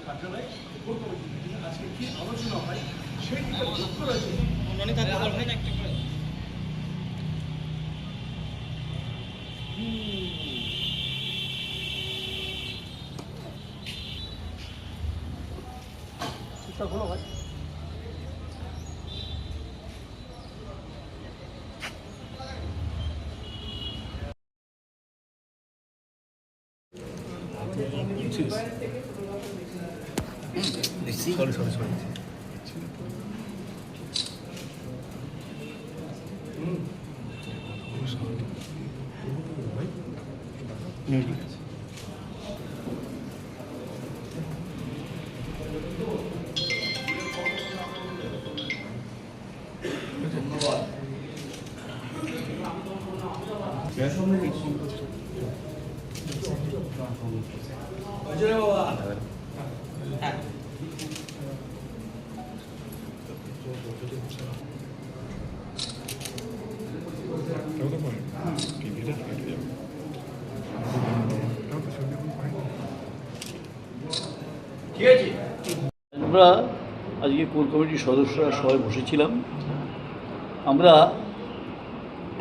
কার্যালয়ে core committee মিটিংয়ে আজকে কি আলোচনা হয় সেই দিকে লক্ষ্য রয়েছে। ভালো ভাই sorry. আমরা আজকে কোর কমিটির সদস্যরা সবাই বসেছিলাম। আমরা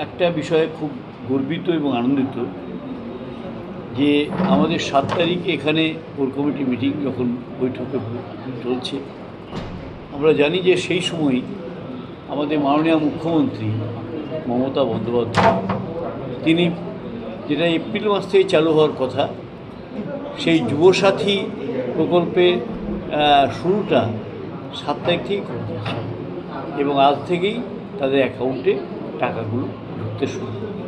একটা বিষয়ে খুব গর্বিত এবং আনন্দিত যে আমাদের 7 তারিখে এখানে কোর কমিটি মিটিং যখন বৈঠকে চলছে, আমরা জানি যে সেই সময় আমাদের মাননীয় মুখ্যমন্ত্রী মমতা বন্দ্যোপাধ্যায় তিনি যেটা এপ্রিল মাস থেকে চালু হওয়ার কথা, সেই যুবসাথী প্রকল্পের শুরুটা 7 তারিখ থেকেই করে দিয়েছে এবং আজ থেকেই তাদের অ্যাকাউন্টে টাকাগুলো ঢুকতে শুরু করবে।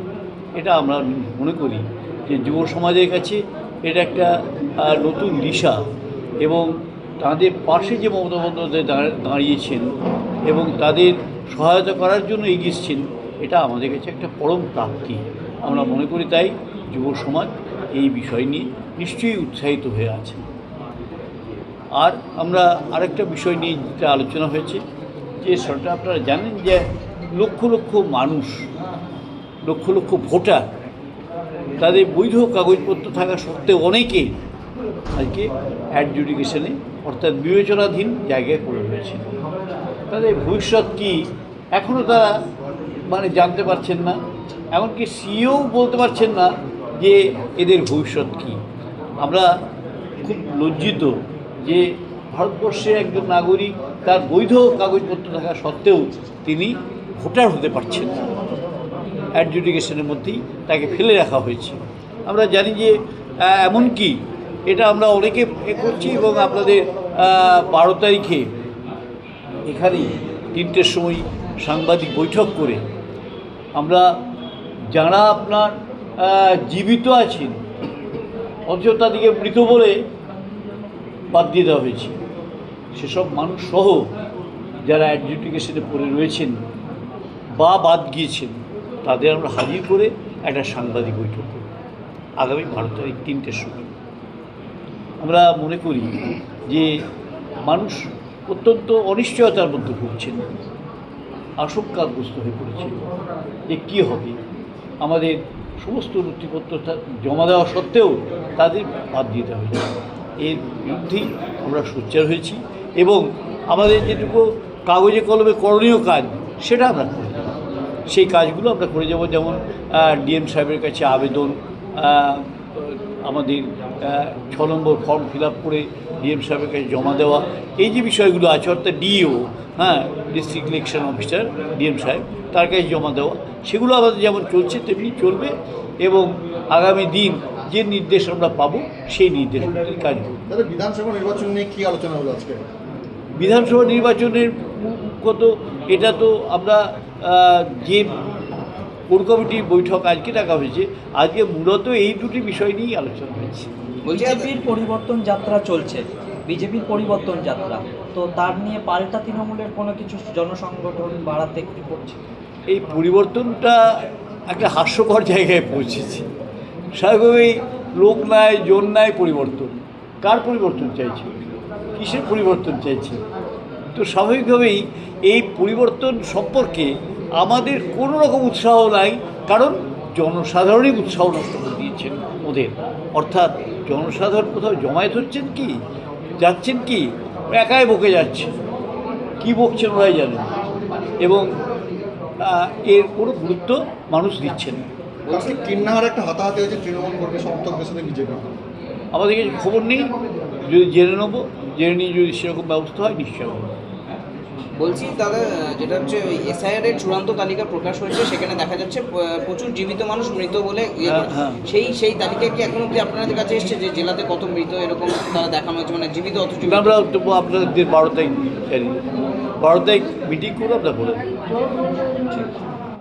এটা আমরা মনে করি যে যুব সমাজের কাছে এটা একটা নতুন দিশা এবং তাদের পাশে যে মমতা বন্দ্যোপাধ্যায় দাঁড়িয়েছেন এবং তাদের সহায়তা করার জন্য এগিয়েছেন, এটা আমাদের কাছে একটা পরম প্রাপ্তি আমরা মনে করি। তাই যুব সমাজ এই বিষয় নিয়ে নিশ্চয়ই উৎসাহিত হয়ে আছে। আর আমরা আরেকটা বিষয় নিয়ে যেটা আলোচনা হয়েছে যে সেটা আপনারা জানেন যে লক্ষ লক্ষ মানুষ, লক্ষ লক্ষ ভোটার তাদের বৈধ কাগজপত্র থাকা সত্ত্বেও অনেকে আজকে অ্যাডজুডিকেশনে অর্থাৎ বিবেচনাধীন জায়গায় পড়ে রয়েছে। তাদের ভবিষ্যৎ কী এখনও তারা জানতে পারছেন না, এমনকি সিও বলতে পারছেন না যে এদের ভবিষ্যৎ কী। আমরা খুব লজ্জিত যে ভারতবর্ষের একজন নাগরিক তার বৈধ কাগজপত্র থাকা সত্ত্বেও তিনি ভোটার হতে পারছেন না, অ্যাডজুডিকেশনের মধ্যেই তাকে ফেলে রাখা হয়েছে। আমরা জানি যে এমনকি এটা আমরা অনেকে করছি এবং আপনাদের 12 তারিখে এখানেই 3টের সময় সাংবাদিক বৈঠক করে আমরা যারা আপনার জীবিত আছেন অথচ তাদেরকে মৃত বলে বাদ দিয়ে দেওয়া হয়েছে, সেসব মানুষ সহ যারা অ্যাডজুডিকেশনে পড়ে রয়েছেন বা বাদ গিয়েছেন তাদের আমরা হাজির করে একটা সাংবাদিক বৈঠক করব আগামী 12 তারিখ 3টের সময়। আমরা মনে করি যে মানুষ অত্যন্ত অনিশ্চয়তার মধ্যে ভুগছেন, আশঙ্কাগ্রস্ত হয়ে পড়েছে যে কী হবে। আমাদের সমস্ত নথিপত্র জমা দেওয়া সত্ত্বেও তাদের বাদ দিতে হয়েছে। এর বিরুদ্ধেই আমরা সোচ্চার হয়েছি এবং আমাদের যেটুকু কাগজে কলমে করণীয় কাজ সেটা আমরা করি, সেই কাজগুলো আমরা করে যাব। যেমন ডিএম সাহেবের কাছে আবেদন, আমাদের 6 নম্বর ফর্ম ফিল আপ করে ডিএম সাহেবের কাছে জমা দেওয়া, এই যে বিষয়গুলো আছে অর্থাৎ DO, district election officer DM সাহেব তার কাছে জমা দেওয়া, সেগুলো আমাদের যেমন চলছে তেমনি চলবে এবং আগামী দিন যে নির্দেশ আমরা পাবো সেই নির্দেশ কাজ করব। বিধানসভা নির্বাচন নিয়ে কী আলোচনা হলো আজকে? বিধানসভা নির্বাচনের কত এটা তো আমরা যে কোর কমিটির বৈঠক আজকে ডাকা হয়েছে, আজকে মূলত এই দুটি বিষয় নিয়েই আলোচনা হয়েছে। বিজেপির পরিবর্তন যাত্রা চলছে, বিজেপির পরিবর্তন যাত্রা, তো তার নিয়ে পাল্টা তৃণমূলের কোনো কিছু জনসংগঠন বাড়াতে কি করছে? এই পরিবর্তনটা একটা হাস্যকর জায়গায় পৌঁছেছে। স্বাভাবিক লোক নাই, জন নাই, পরিবর্তন কার পরিবর্তন চাইছে, কিসের পরিবর্তন চাইছে? তো স্বাভাবিকভাবেই এই পরিবর্তন সম্পর্কে আমাদের কোনো রকম উৎসাহ নাই, কারণ জনসাধারণই উৎসাহ নষ্ট করে দিয়েছেন ওদের। অর্থাৎ জনসাধারণ কোথাও জমায়েত হচ্ছেন কি, যাচ্ছেন কি একাই বকে যাচ্ছে, কী বকছেন ওরাই জানেন, এবং এর কোনো গুরুত্ব মানুষ দিচ্ছে না। আজকে কিন্নাহার একটা হাতাহাতি হয়েছে তৃণমূল কর্মী সমর্থকদের সাথে বিজেপি। আমাদের কাছে খবর নেই, যদি জেনে নেবো, জেনে নিয়ে যদি সেরকম ব্যবস্থা হয় নিশ্চয় হবে। বলছি দাদা, যেটা হচ্ছে ওই এসআইআর এর চূড়ান্ত তালিকা প্রকাশ হয়েছে, সেখানে দেখা যাচ্ছে প্রচুর জীবিত মানুষ মৃত বলে হ্যাঁ। সেই তালিকা কি এখন অব্দি আপনাদের কাছে এসছে যে জেলাতে কত মৃত এরকম তারা দেখানো হয়েছে, মানে জীবিত অত জীবিত? আমরা আপনাদের 12 তারিখ জানি, 12 তারিখ মিটিং করে আমরা বলে দেব।